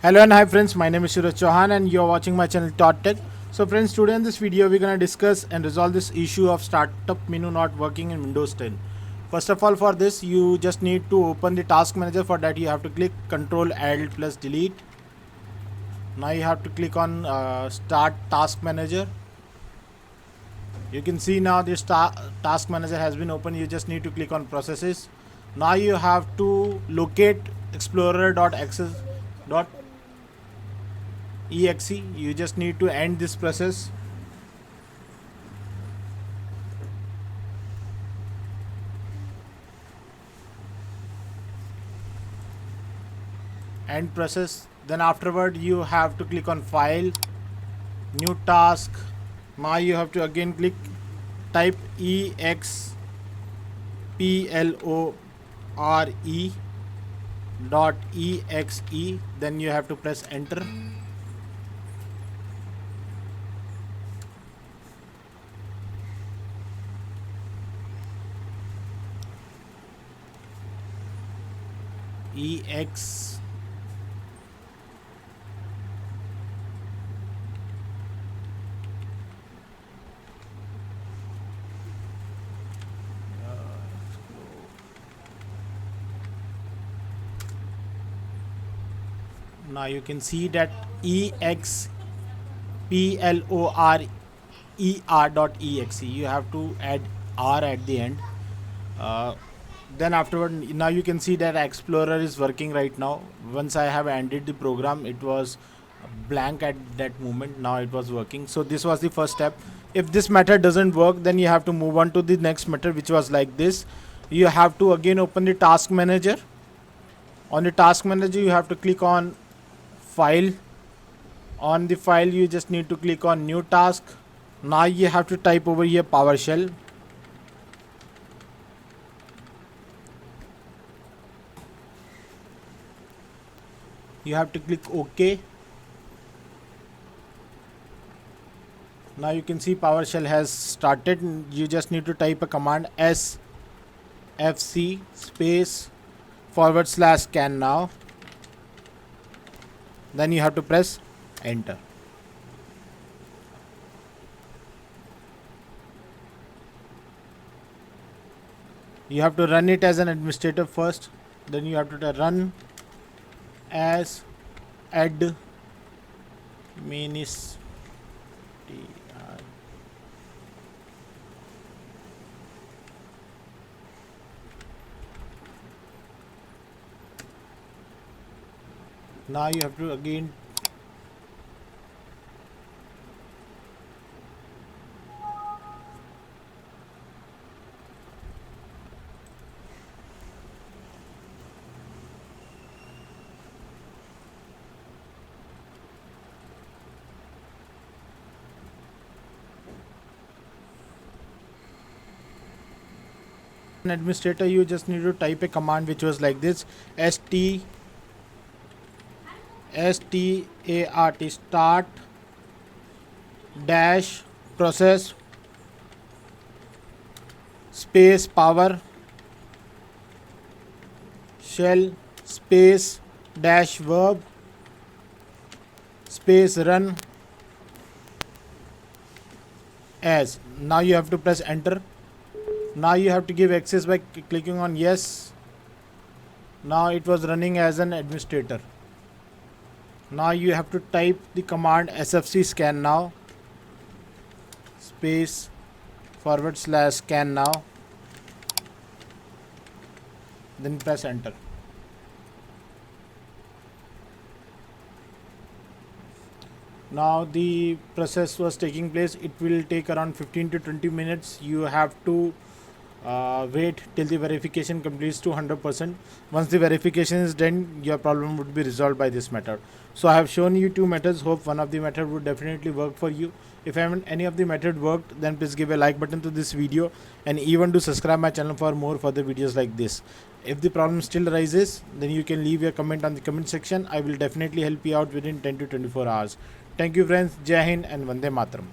Hello and hi friends, my name is Suraj Chauhan and you are watching my channel Taught Tech. So friends, today in this video we're going to discuss and resolve this issue of startup menu not working in Windows 10. First of all, for this you just need to open the task manager. For that you have to click Ctrl Alt plus Delete. Now you have to click on Start Task Manager. You can see now this task manager has been opened. You just need to click on Processes. Now you have to locate explorer.exe. You just need to end this process. End process. Then afterward you have to click on File, New Task. Now you have to again type explorer.exe. Then you have to press enter. ex Now you can see that explorer.exe. You have to add R at the end. Then afterward, now you can see that Explorer is working right now. Once I have ended the program, it was blank at that moment. Now it was working. So this was the first step. If this method doesn't work, then you have to move on to the next method, which was like this. You have to again open the task manager. On the task manager you have to click on File. On the file you just need to click on New Task. Now you have to type over here PowerShell. You have to click OK. Now you can see PowerShell has started. You just need to type a command sfc /SCANNOW. Then you have to press enter. You have to run it as an administrator first. Then you have to run as administrator. Now you have to again administrator. You just need to type a command which was like this: start dash process space power shell space dash verb space run as. Now you have to press enter. Now you have to give access by clicking on yes. Now it was running as an administrator. Now you have to type the command sfc SCANNOW space /SCANNOW. Then press enter. Now the process was taking place. It will take around 15 to 20 minutes. You have to wait till the verification completes to 100%. Once the verification is done, your problem would be resolved by this method. So I have shown you two methods. Hope one of the method would definitely work for you. If any of the method worked, then please give a like button to this video and even do subscribe my channel for more further videos like this. If the problem still arises, then you can leave your comment on the comment section. I will definitely help you out within 10 to 24 hours. Thank you friends. Jai Hind and Vande Mataram.